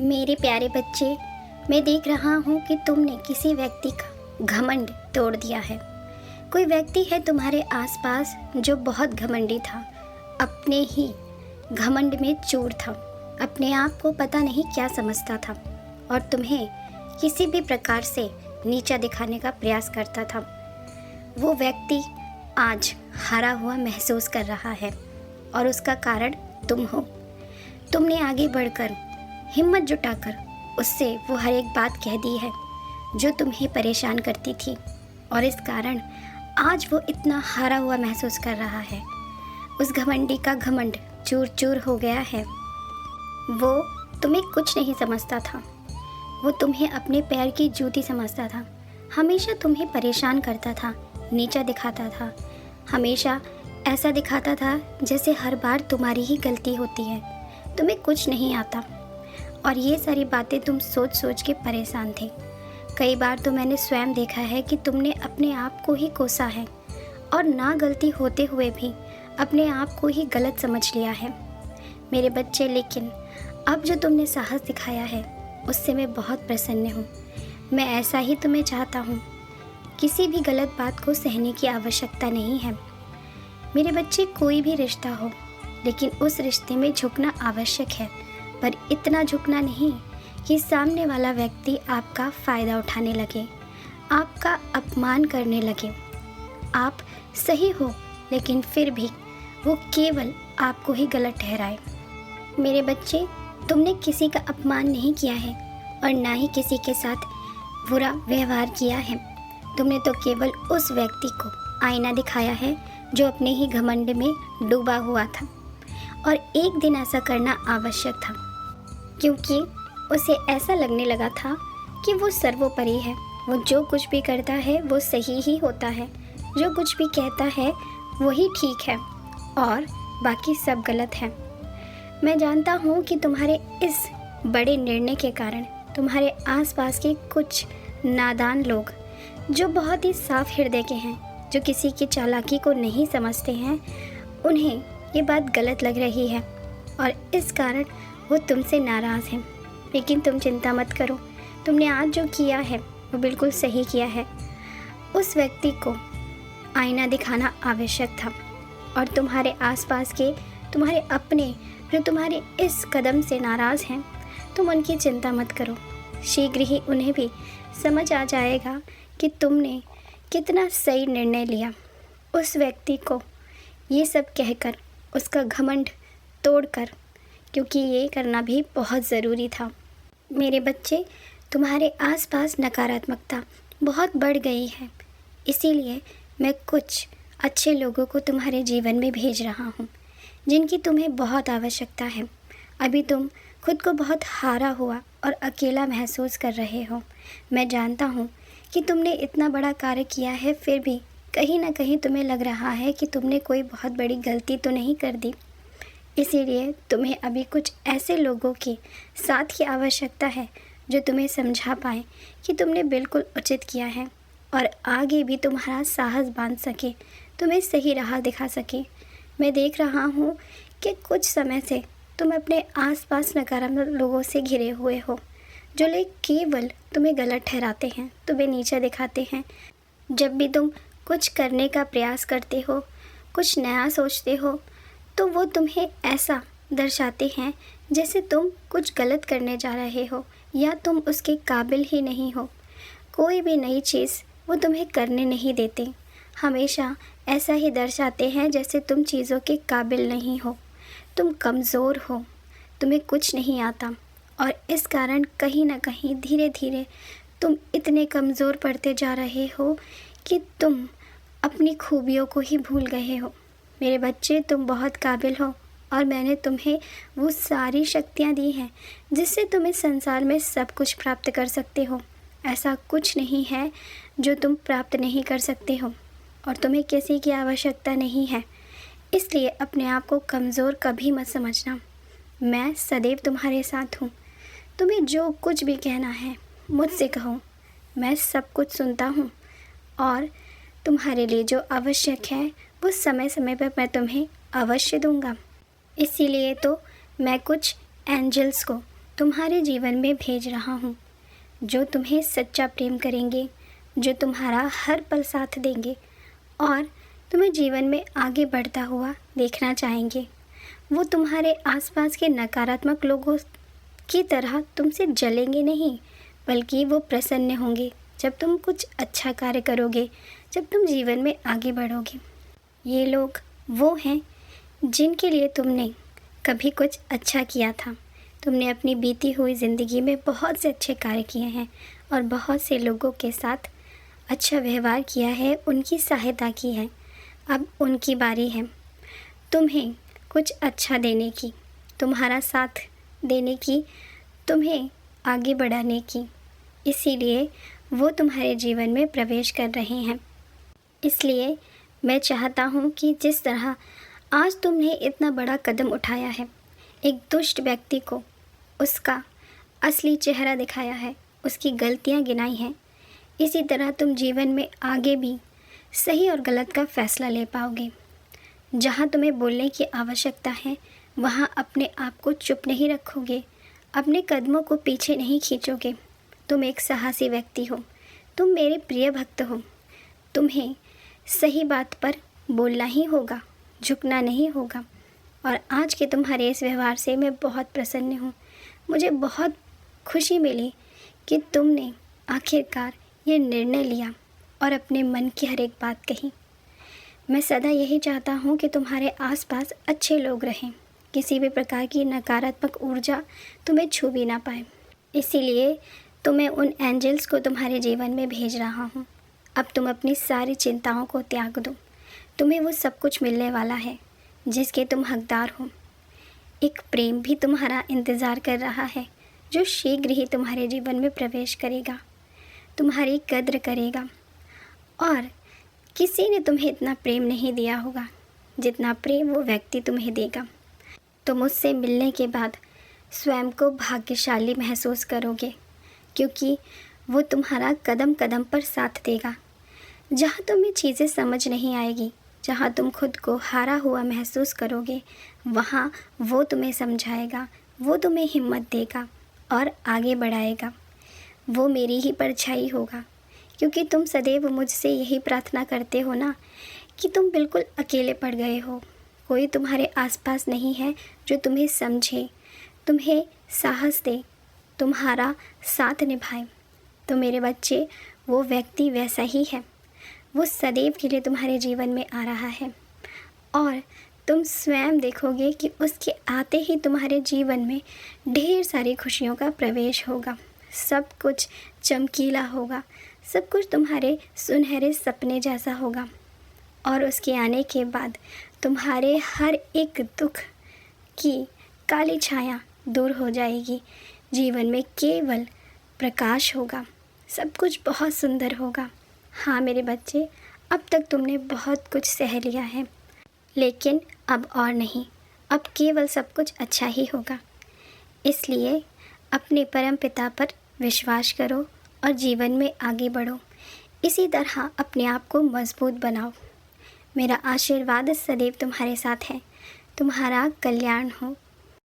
मेरे प्यारे बच्चे, मैं देख रहा हूँ कि तुमने किसी व्यक्ति का घमंड तोड़ दिया है। कोई व्यक्ति है तुम्हारे आसपास जो बहुत घमंडी था, अपने ही घमंड में चूर था, अपने आप को पता नहीं क्या समझता था और तुम्हें किसी भी प्रकार से नीचा दिखाने का प्रयास करता था। वो व्यक्ति आज हारा हुआ महसूस कर रहा है और उसका कारण तुम हो। तुमने आगे बढ़कर हिम्मत जुटाकर उससे वो हर एक बात कह दी है जो तुम्हें परेशान करती थी और इस कारण आज वो इतना हारा हुआ महसूस कर रहा है। उस घमंडी का घमंड चूर चूर हो गया है। वो तुम्हें कुछ नहीं समझता था। वो तुम्हें अपने पैर की जूती समझता था। हमेशा तुम्हें परेशान करता था, नीचा दिखाता था। हमेशा ऐसा दिखाता था जैसे हर बार तुम्हारी ही गलती होती है, तुम्हें कुछ नहीं आता। और ये सारी बातें तुम सोच सोच के परेशान थे। कई बार तो मैंने स्वयं देखा है कि तुमने अपने आप को ही कोसा है और ना गलती होते हुए भी अपने आप को ही गलत समझ लिया है मेरे बच्चे। लेकिन अब जो तुमने साहस दिखाया है उससे मैं बहुत प्रसन्न हूँ। मैं ऐसा ही तुम्हें चाहता हूँ। किसी भी गलत बात को सहने की आवश्यकता नहीं है मेरे बच्चे। कोई भी रिश्ता हो, लेकिन उस रिश्ते में झुकना आवश्यक है, पर इतना झुकना नहीं कि सामने वाला व्यक्ति आपका फ़ायदा उठाने लगे, आपका अपमान करने लगे। आप सही हो लेकिन फिर भी वो केवल आपको ही गलत ठहराए। मेरे बच्चे, तुमने किसी का अपमान नहीं किया है और ना ही किसी के साथ बुरा व्यवहार किया है। तुमने तो केवल उस व्यक्ति को आईना दिखाया है जो अपने ही घमंड में डूबा हुआ था और एक दिन ऐसा करना आवश्यक था, क्योंकि उसे ऐसा लगने लगा था कि वो सर्वोपरि है। वो जो कुछ भी करता है वो सही ही होता है, जो कुछ भी कहता है वही ठीक है और बाकी सब गलत है। मैं जानता हूँ कि तुम्हारे इस बड़े निर्णय के कारण तुम्हारे आसपास के कुछ नादान लोग जो बहुत ही साफ हृदय के हैं, जो किसी की चालाकी को नहीं समझते हैं, उन्हें ये बात गलत लग रही है और इस कारण वो तुमसे नाराज़ हैं। लेकिन तुम चिंता मत करो, तुमने आज जो किया है वो बिल्कुल सही किया है। उस व्यक्ति को आईना दिखाना आवश्यक था और तुम्हारे आसपास के तुम्हारे अपने जो तुम्हारे इस कदम से नाराज़ हैं, तुम उनकी चिंता मत करो। शीघ्र ही उन्हें भी समझ आ जाएगा कि तुमने कितना सही निर्णय लिया। उस व्यक्ति को ये सब कहकर, उसका घमंड तोड़कर, क्योंकि ये करना भी बहुत ज़रूरी था। मेरे बच्चे, तुम्हारे आसपास नकारात्मकता बहुत बढ़ गई है, इसीलिए मैं कुछ अच्छे लोगों को तुम्हारे जीवन में भेज रहा हूँ जिनकी तुम्हें बहुत आवश्यकता है। अभी तुम खुद को बहुत हारा हुआ और अकेला महसूस कर रहे हो। मैं जानता हूँ कि तुमने इतना बड़ा कार्य किया है, फिर भी कहीं ना कहीं तुम्हें लग रहा है कि तुमने कोई बहुत बड़ी गलती तो नहीं कर दी। इसीलिए तुम्हें अभी कुछ ऐसे लोगों के साथ की आवश्यकता है जो तुम्हें समझा पाए कि तुमने बिल्कुल उचित किया है और आगे भी तुम्हारा साहस बांध सके, तुम्हें सही राह दिखा सके। मैं देख रहा हूँ कि कुछ समय से तुम अपने आसपास नकारात्मक लोगों से घिरे हुए हो, जो लोग केवल तुम्हें गलत ठहराते हैं, तुम्हें नीचा दिखाते हैं। जब भी तुम कुछ करने का प्रयास करते हो, कुछ नया सोचते हो, तो वो तुम्हें ऐसा दर्शाते हैं जैसे तुम कुछ गलत करने जा रहे हो या तुम उसके काबिल ही नहीं हो। कोई भी नई चीज़ वो तुम्हें करने नहीं देते। हमेशा ऐसा ही दर्शाते हैं जैसे तुम चीज़ों के काबिल नहीं हो, तुम कमज़ोर हो, तुम्हें कुछ नहीं आता और इस कारण कहीं ना कहीं धीरे धीरे तुम इतने कमज़ोर पड़ते जा रहे हो कि तुम अपनी खूबियों को ही भूल गए हो। मेरे बच्चे, तुम बहुत काबिल हो और मैंने तुम्हें वो सारी शक्तियाँ दी हैं जिससे तुम इस संसार में सब कुछ प्राप्त कर सकते हो। ऐसा कुछ नहीं है जो तुम प्राप्त नहीं कर सकते हो और तुम्हें किसी की आवश्यकता नहीं है। इसलिए अपने आप को कमज़ोर कभी मत समझना। मैं सदैव तुम्हारे साथ हूँ। तुम्हें जो कुछ भी कहना है मुझसे कहो, मैं सब कुछ सुनता हूँ और तुम्हारे लिए जो आवश्यक है वो समय समय पर मैं तुम्हें अवश्य दूंगा। इसीलिए तो मैं कुछ एंजल्स को तुम्हारे जीवन में भेज रहा हूँ, जो तुम्हें सच्चा प्रेम करेंगे, जो तुम्हारा हर पल साथ देंगे और तुम्हें जीवन में आगे बढ़ता हुआ देखना चाहेंगे। वो तुम्हारे आसपास के नकारात्मक लोगों की तरह तुमसे जलेंगे नहीं, बल्कि वो प्रसन्न होंगे जब तुम कुछ अच्छा कार्य करोगे, जब तुम जीवन में आगे बढ़ोगे। ये लोग वो हैं जिनके लिए तुमने कभी कुछ अच्छा किया था। तुमने अपनी बीती हुई ज़िंदगी में बहुत से अच्छे कार्य किए हैं और बहुत से लोगों के साथ अच्छा व्यवहार किया है, उनकी सहायता की है। अब उनकी बारी है तुम्हें कुछ अच्छा देने की, तुम्हारा साथ देने की, तुम्हें आगे बढ़ाने की। इसीलिए वो तुम्हारे जीवन में प्रवेश कर रहे हैं। इसलिए मैं चाहता हूँ कि जिस तरह आज तुमने इतना बड़ा कदम उठाया है, एक दुष्ट व्यक्ति को उसका असली चेहरा दिखाया है, उसकी गलतियाँ गिनाई हैं, इसी तरह तुम जीवन में आगे भी सही और गलत का फैसला ले पाओगे। जहाँ तुम्हें बोलने की आवश्यकता है, वहाँ अपने आप को चुप नहीं रखोगे, अपने कदमों को पीछे नहीं खींचोगे। तुम एक साहसी व्यक्ति हो, तुम मेरे प्रिय भक्त हो। तुम्हें सही बात पर बोलना ही होगा, झुकना नहीं होगा। और आज के तुम्हारे इस व्यवहार से मैं बहुत प्रसन्न हूँ। मुझे बहुत खुशी मिली कि तुमने आखिरकार ये निर्णय लिया और अपने मन की हर एक बात कही। मैं सदा यही चाहता हूँ कि तुम्हारे आसपास अच्छे लोग रहें, किसी भी प्रकार की नकारात्मक ऊर्जा तुम्हें छू भी ना पाए। इसीलिए तो मैं उन एंजल्स को तुम्हारे जीवन में भेज रहा हूँ। अब तुम अपनी सारी चिंताओं को त्याग दो। तुम्हें वो सब कुछ मिलने वाला है जिसके तुम हकदार हो। एक प्रेम भी तुम्हारा इंतज़ार कर रहा है, जो शीघ्र ही तुम्हारे जीवन में प्रवेश करेगा, तुम्हारी कद्र करेगा। और किसी ने तुम्हें इतना प्रेम नहीं दिया होगा जितना प्रेम वो व्यक्ति तुम्हें देगा। तुम उससे मिलने के बाद स्वयं को भाग्यशाली महसूस करोगे, क्योंकि वो तुम्हारा कदम कदम पर साथ देगा। जहाँ तुम्हें चीज़ें समझ नहीं आएगी, जहाँ तुम खुद को हारा हुआ महसूस करोगे, वहाँ वो तुम्हें समझाएगा, वो तुम्हें हिम्मत देगा और आगे बढ़ाएगा। वो मेरी ही परछाई होगा, क्योंकि तुम सदैव मुझसे यही प्रार्थना करते हो ना कि तुम बिल्कुल अकेले पड़ गए हो। कोई तुम्हारे आसपास नहीं है जो तुम्हें समझे, तुम्हें साहस दे, तुम्हारा साथ निभाए। तो मेरे बच्चे, वो व्यक्ति वैसा ही है। वो सदैव के लिए तुम्हारे जीवन में आ रहा है और तुम स्वयं देखोगे कि उसके आते ही तुम्हारे जीवन में ढेर सारी खुशियों का प्रवेश होगा। सब कुछ चमकीला होगा, सब कुछ तुम्हारे सुनहरे सपने जैसा होगा। और उसके आने के बाद तुम्हारे हर एक दुख की काली छाया दूर हो जाएगी। जीवन में केवल प्रकाश होगा, सब कुछ बहुत सुंदर होगा। हाँ मेरे बच्चे, अब तक तुमने बहुत कुछ सह लिया है, लेकिन अब और नहीं, अब केवल सब कुछ अच्छा ही होगा। इसलिए अपने परम पिता पर विश्वास करो और जीवन में आगे बढ़ो। इसी तरह अपने आप को मजबूत बनाओ। मेरा आशीर्वाद सदैव तुम्हारे साथ है। तुम्हारा कल्याण हो,